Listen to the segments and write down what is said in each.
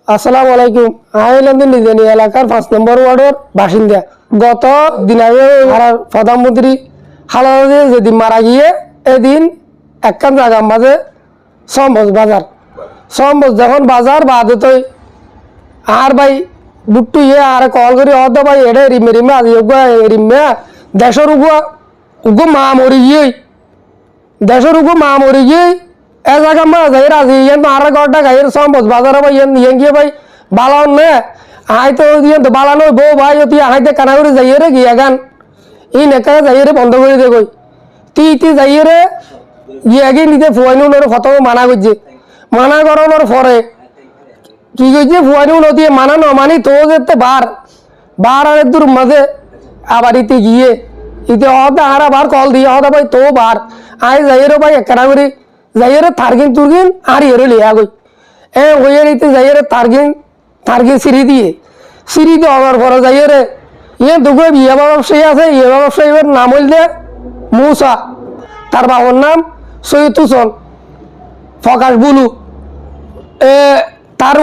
আসসালামু আলাইকুম। আইল্যান্ডের নিজানী এলাকার 5 নম্বর ওয়ার্ডের বাসিন্দা। গত দিন আগে প্রধানমন্ত্রী খালেদা যেদিন মারা গিয়ে এদিন একখান জায়গার মাঝে সম্বজ বাজার যখন বাজার বাদে তো আর ভাই বুট্টু আর কল করি হতো ভাই এটা রিমে আজি রিমে দেশের উগো মা মরি গিয়ে দেশের উগো মা মরি গিয়ে এ জায়গা মা যাই রাজি ইয়ান আর ঘরটা গাইয়ের সম্বজ বাজার ভাই ইয়ান গিয়ে ভাই বালান নে আইতো ইয়ান তো বালানো বউ ভাই তুই আইতে কানা করে যাইয়ে রে গিয়া গান ই নেকা যাইয়ে রে বন্ধ করে দে কই তুই যাইয়ে রে গিয়া গিয়ে নিতে ফুয়াইনু ফটো মানা করছে মানা করানোর পরে কি কইছে ফুয়াইনু নদী মানা ন মানি তো যেতে বার আর দূর মাঝে আবার ইতে গিয়ে ইতে হতে আর আবার কল দিয়ে হতে ভাই তো বার আই যাইয়ে রে ভাই একখানা করে যাইয়ে রে থারগিন তুরগিন আর এরে লিয়া গই হইয়ে ইতে যাইয়ে রে থারগিন সিঁড়ি দিয়ে হওয়ার পরে যাইয়ে রে দুটো বিয়ে ব্যবসায়ী আছে ব্যবসায়ীর নাম হইলে মৌসা তার বাবার নাম সৈয়দ হুসন ফকাশ বুলু তার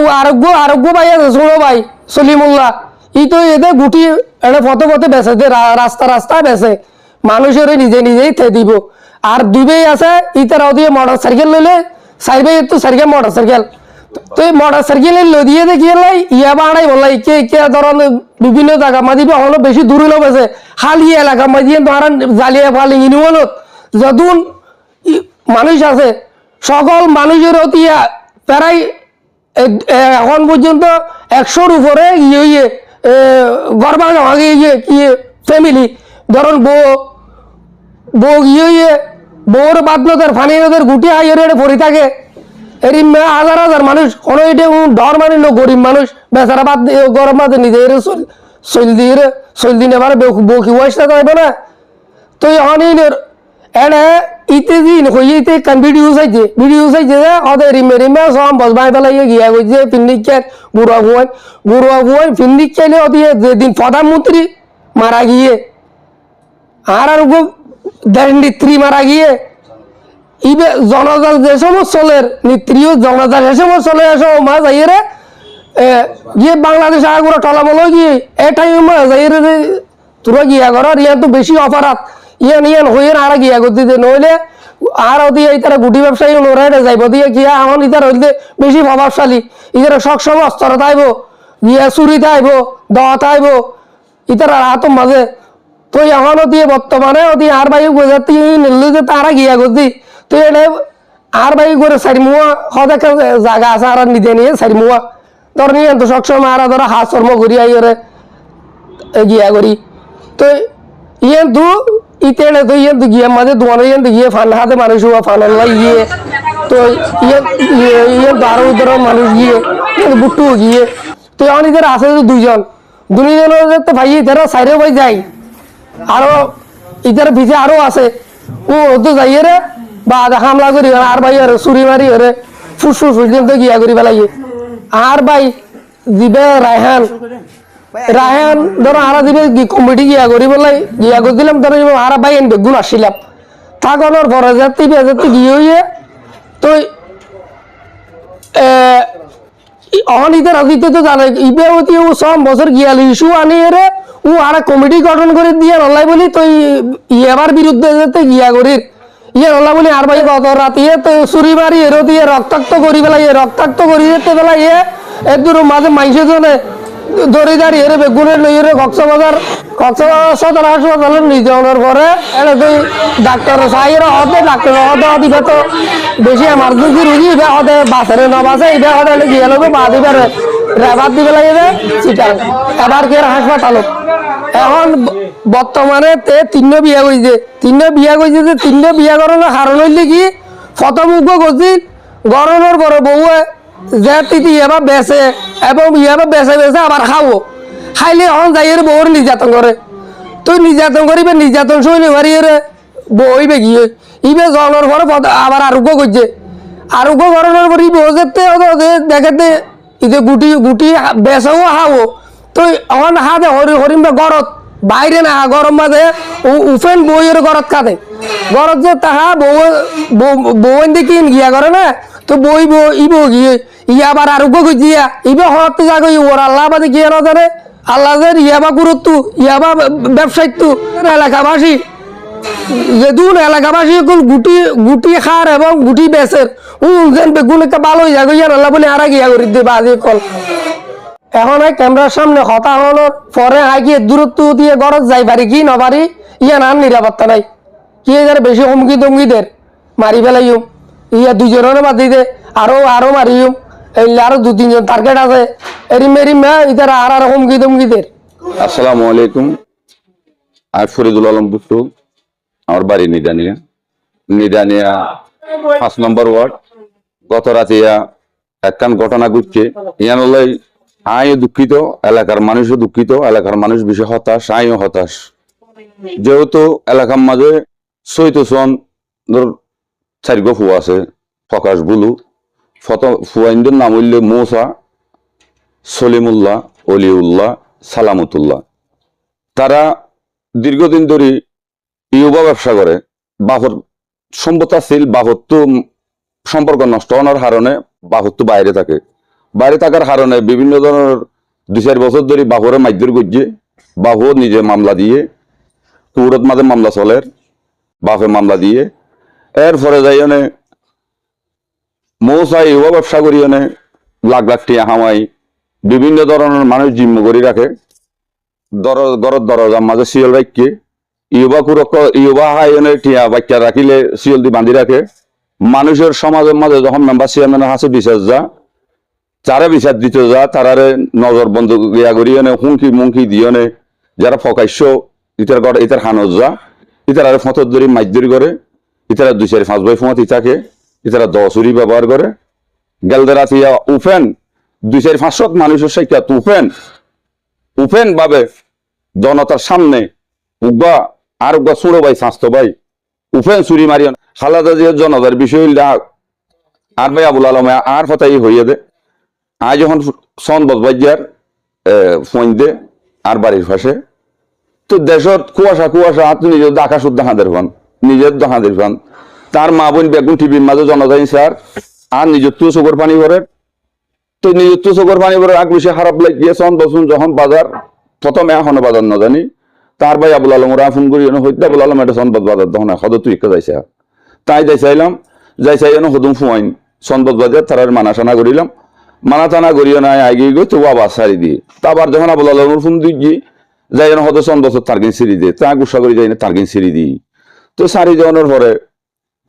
আরোগ্য ভাই আছে ছোট ভাই সলিমুল্লাহ ই তো এদের গুটি এটা পথে বেছে দে রাস্তা বেছে মানুষের নিজেই থে দিব আর দুবেই আছে ইতারাও দিয়ে মোটর সাইকেল লইলে সাইবে তো সাইকেল মোটর সাইকেল তো এই মোটর সাইকেল লদিয়ে দেখিয়ে লাই ইয়া বাড়াই বললাই কে ধরনের বিভিন্ন জায়গা মাঝিবে হলো বেশি দূরে লো বেছে হালি এলাকা মাঝিয়ে ধরা জ্বালিয়ে ফালি ইউনিয়নত যদুন মানুষ আছে সকল মানুষের অতিয়া প্রায় এখন পর্যন্ত 100-র উপরে গর্বা ফ্যামিলি ধরুন বউ বউর বাদনদের ফানি নদের গুটি হাইয়ের পড়ে থাকে এরই হাজার মানুষ কোনো এটা ডর মানিল গরিব মানুষ বেচারা বাদ গরম বাদে নিজের চল দিন এবার বউ কি ওয়াইসটা যাইবে না তো এখন এনে ইতে দিন হয়ে ইতে কান ভিডিও চাইছে যে হদে রিমে সব বসবাই পেলাই গিয়া গেছে পিন্ডিকের গুড়া ভুয়ান পিন্ডিক চাইলে অতিয়ে যেদিন প্রধানমন্ত্রী মারা গিয়ে আর দেশ নেত্রী মারা গিয়ে ইবে জনজাল যে সমস্ত চলের নেত্রীও জনজাল যে সমস্ত চলে এসব মা যাইয়ে রে গিয়ে বাংলাদেশ আগুলো টলাবলো গিয়ে এটাই মা যাইয়ে রে তোরা গিয়া করার ইয়ার তো বেশি অপরাধ ইয়ান হইয়ে আর গিয়া করতে নইলে আর দিয়ে ইতারা গুটি ব্যবসায়ী নোরাইডে যাইব দিয়ে গিয়া এখন ইতার হইলে বেশি প্রভাবশালী ইতারা সবসময় অস্ত্রতা আইব গিয়া চুরিতে আইব দহতে আইব ইতারা হাত মাঝে তো এখনও দিয়ে বর্তমানে দিয়ে আর বাই গোজাতে নিল যে তারা গিয়া করছি তো এটা আর বাই করে চারিমুয়া হদ একটা জায়গা আছে আর নিজে নিয়ে চারিমুয়া ধর নিয়ে তো সবসময় আর ধরো হাত চর্ম করি আইরে গিয়া করি তো তু ইতেনে তো গিয়ে মাঝে দোয়ানো গিয়ে ফান হাতে মানুষ ফানান গিয়ে তো আরো ধরো মানুষ গিয়ে বুট্টু গিয়ে তো এখন ইদের আছে দুজনের তো ভাই ইতারা সাইডে ভাই যাই আরো ইতার ভিজে আরো আছে ও তো যাইয়ে রে বা হামলা করি আর ভাই আর চুরি মারি রে ফুসফুস পর্যন্ত গিয়া করি পেলাই আর ভাই দিবে রায়হান ধরো আরা দিবে কমিটি গিয়া করি বলাই গিয়া করে দিলাম ধরো আর ভাই এন বেগুন আসছিলাম থাকানোর পরে যাতে গিয়ে হইয়ে তো অনিতে রাজিতে তো জানে ইবে অতি ও সব বছর গিয়ালি ইস্যু আনি রে ও আর কমিটি গঠন করে দিয়ে নলাই বলি তো এবার বিরুদ্ধে যেতে গিয়া করির নলা বলি আর ভাই গত রাতিয়ে তো চুরি মারি এরো দিয়ে রক্তাক্ত করি পেলাই রক্তাক্ত করি যেতে পেলাই এর মাঝে মাইসে জনে দড়ি দাঁড়িয়ে রে বেগুনের লইয়ে রে কক্সবাজার সদর হাসপাতালের নিজানোর পরে এটা তুই ডাক্তার সাইয়ের হতে ডাক্তার হতে দিবে তো বেশি এমার্জেন্সি রুগী ইবে হতে বাসের ন বাসে ইবে হতে গিয়ে লোক বা দিবে রেবার দিবে লাগে চিটার এবার কি হাসপাতাল এখন বর্তমানে তিনটা বিয়া করছে যে তিনটা বিয়া করানোর কারণ হইলে কি ফতমুখ করছি গরমের পরে বউয়ে যে তিথি এবার বেচে এবং বেচে আবার খাবো খাইলে এখন যাই বউর নির্যাতন করে তুই নির্যাতন করিবে নির্যাতন সই নিবারি বইবে গিয়ে ইবে জনের পরে আবার আরোগ্য করছে আরোগ্য করানোর পর ইবে দেখাতে ইতে গুটি বেচাও খাবো তো এখন হাতে হরিমটা গরত বাইরে না গরম মাঝে উফেন বইয়ের গরত খাতে গরত যে তাহা বউ দেখি গিয়া করে না তো বই ইব গিয়ে আবার আরোগ্য গুজিয়া ইবে হতে যাগো ওর আল্লাহ বাদে গিয়ে না জানে আল্লাহ ইয়াবা গুরুত্ব ইয়াবা ব্যবসায়িত্ব এলাকাবাসী যেদুন এলাকাবাসী গুটি গুটি খার এবং গুটি বেচের যেন বেগুন একটা ভালো হয়ে যাগো ইয়ার আল্লাহ বলে আর গিয়া করি দেবা আজি কল এখন এই ক্যামেরার সামনে হতা হলো পরে আগে দূরত্ব দিয়ে গরজ যাই পারি কি নবারি ইয়ান আর নিরাপত্তা নাই কি এদের বেশি হুমকি দমকিদের মারি ফেলাইও ইয়া দুজনের বাদ দিতে আরো মারিও এই আরো 2-3 জন টার্গেট আছে এরিম এরিম ইতারা আর হুমকি দমকিদের। আসসালামু আলাইকুম। আর ফরিদুল আলম বুট্টু, আমার বাড়ি নিদানিয়া 5 নম্বর ওয়ার্ড। গত রাতে একখান ঘটনা ঘটছে, ইয়ান আইও দুঃখিত, এলাকার মানুষও দুঃখিত, এলাকার মানুষ বেশি হতাশ, আইও হতাশ। যেহেতু এলাকার মাঝে চৈতসন 4 গো ফুয়া আছে, ফকাশ বুলু ফুয়াইন্দের নাম হইলে মৌসা, সলিমুল্লাহ, অলিউল্লাহ, সালামতুল্লাহ। তারা দীর্ঘদিন ধরে ইউবা ব্যবসা করে। বাহর সম্পদ আছিল, বাহর তো সম্পর্ক নষ্ট হওয়ার কারণে বাহর তো বাইরে থাকে। বাইরে থাকার কারণে বিভিন্ন ধরনের 2-4 বছর ধরে বাহরে মাইদুর গজ্জে, বাহু নিজে মামলা দিয়ে কুরত মাঝে মামলা চলের, বাপে মামলা দিয়ে এরপরে যাই মৌসা ইউবা ব্যবসা করি লাখ লাখ টিয়া হামাই বিভিন্ন ধরনের মানুষ জিম্ম করে রাখে। দরজার মাঝে শিয়াল রাখকে ইউবা হাই টিয়া বাচ্চা রাখিলে শিয়াল দিয়ে বান্ধি রাখে। মানুষের সমাজের মাঝে যখন মেম্বার চেয়ারম্যানের হাতে বিচার যা, যারা বিচার দিতে যা তারারে নজর বন্ধ ইয়া করি হুমকি মুমকি দিয়ে যারা ফকাইশ ইতার হানজ যা ইতার ফতর ধরি মাইদুরি করে, ইতারা 2-4-5 ভাই ফোঁত ইতাকে ইতারা 10 ব্যবহার করে। গেলদের রাতিয়া উফেন 2-4-500 মানুষের সাইকা উফেন ভাবে জনতার সামনে উগা আর উগা ছোড়ো ভাই স্বাস্থ্য ভাই উফেন চুরি মারিয়ন খালাদা যে জনতার বিষয় আর ভাই আবুল আলম আর হতাই হইয়া দে। আজ যখন সনবত বাজ্যার ফোন দে আর বাড়ির পাশে তো দেশত কুয়াশা হাত নিজের আকাশ উদ্দাহাদের হন, নিজের দহাদের হন। তার মা বোন বেগুন টিভির মাঝে জনতাই স্যার আর নিজের তো চোখের পানি ভরে, তো নিজের তো চোখের পানি ভরে আগ বেশি খারাপ লাগিয়ে সন বসুন যখন বাজার প্রথমে এখনো বাজার না জানি তার ভাই আবুল আলম ওরা ফোন করি হইতে আবুল আলম এটা সনবত বাজার তখন হদ তুই যাইছে তাই যাইছাই হদুম ফুয়াইন সনবত বাজার তার মানাসানা করিলাম, মানা টানা করিও নাই আগে গিয়ে তো আবার সারি দিয়ে তারপর যখন আবুল আলমের ফোন দিই যাই হদ সনবত টার্গেন সিঁড়ি দিয়ে তা গুসা করি যাই না টার্গেন সিঁড়ি দিই তো সারি যাওয়ানোর পরে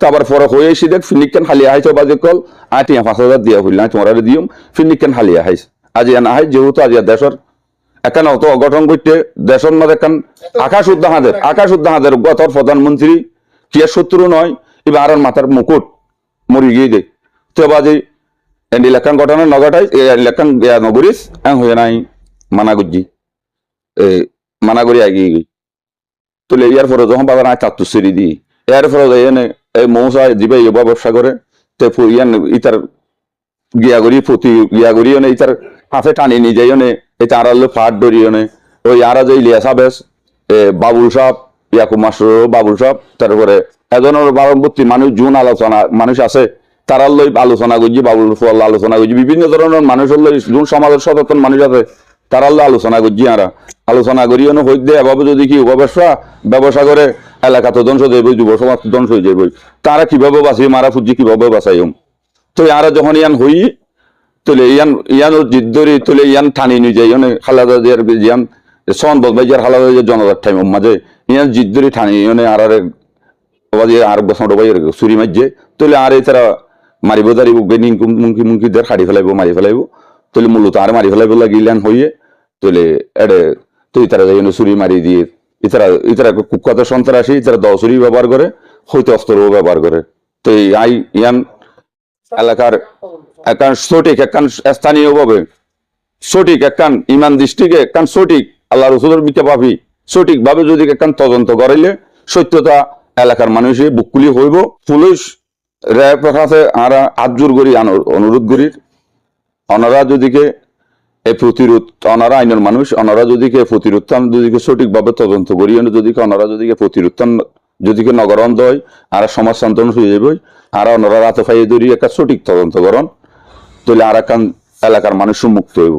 তারপর পরে হয়ে এসে দেখ ফিনিকেন হালিয়া হাইছ বাজে কল 5,000 দিয়া হইল না তোমার দিম ফিনিকেন হালিয়া হাইস আজ না হাই যেহেতু আজ দেশের এখানে অত অঘটন করতে দেশের মধ্যে এখন আকাশ উদ্দাহাদের গত প্রধানমন্ত্রী কি আর শত্রু নয় এবার আর মাথার মুকুট মরি গিয়ে দেয় তো বাজে এলাকান ঘটনা নগটাই এলাকান নগরিস হয়ে নাই মানাগুজি মানাগরি আগিয়ে গই তুলে ইয়ার পরে যখন বাজার আয় তার তো সিঁড়ি দিই এর পরে যাই এই মৌসা দিবে ইবা ব্যবসা করে তে ইয়ান ইতার গিয়াগরি ইতার হাতে টানি নিয়ে যাই এটা আড়ালে ফাট ডরিয়ে ওই আরা যে ইলিয়া সাবেস বাবুল সাহ ইয়াকুব মাসুর বাবুল সাহ তারপরে এজনের বারম্বর্তী মানুষ আছে তারা লই আলোচনা করছি বাবুল ফল আলোচনা করছি বিভিন্ন ধরনের মানুষের লই যোন সমাজের সচেতন মানুষ আছে তারা আলোচনা করছি আলোচনা করি হইতে এভাবে যদি কি ব্যবসা করে এলাকা তো ধ্বংস দেবই যুব সমাজ ধ্বংস হয়ে যাবই তারা কিভাবে বাঁচিয়ে মারা ফুজি কিভাবে বাঁচাই তো ইয়ারা যখন ইয়ান হই তোলে ইয়ান জিদ ধরি তোলে ইয়ান টানি নিয়ে যাই খালাদা ইয়ান সন বদবাইজার খালাদা জনতার টাইম মাঝে ইয়ান জিদ ধরি টানি আর আর বসন চুরি মারছে তোলে আর এই তারা মারিব দাঁড়িব মুঙ্কি খাড়ি ফেলাইব মারি ফেলাইব তোলে মূলত আর মারি ফেলাইব লাগিলান হইয়ে তোলে এডে তুই তারা যাই চুরি মারি দিয়ে ইতারা কুখ্যাত সন্ত্রাসী ইতারা দশরি ব্যবহার করে হইতে অস্ত্রও ব্যবহার করে তো ইয়ান এলাকার একান সঠিক একান স্থানীয় ভাবে সঠিক একান ইমান দৃষ্টিকে একান সঠিক আল্লাহ রসুলের মিকে ভাবি সঠিক ভাবে যদি একান তদন্ত করাইলে সত্যতা এলাকার মানুষে বুকুলি হইব। পুলিশ র্যাব কাছে আর আজুর করি অনুরোধ করি ওনারা যদিকে এই প্রতিরোধ ওনারা আইনের মানুষ ওনারা যদিকে প্রতিরোধ যদিকে সঠিকভাবে তদন্ত করি যদিকে ওনারা যদিকে প্রতিরোধ যদিকে নগরণ দেয় আর সমাজ শান্তন হয়ে যাবে আর ওনারা রাতে ফাইয়ে ধরি একটা সঠিক তদন্ত করেন তাহলে আর একখান এলাকার মানুষ মুক্ত হইব।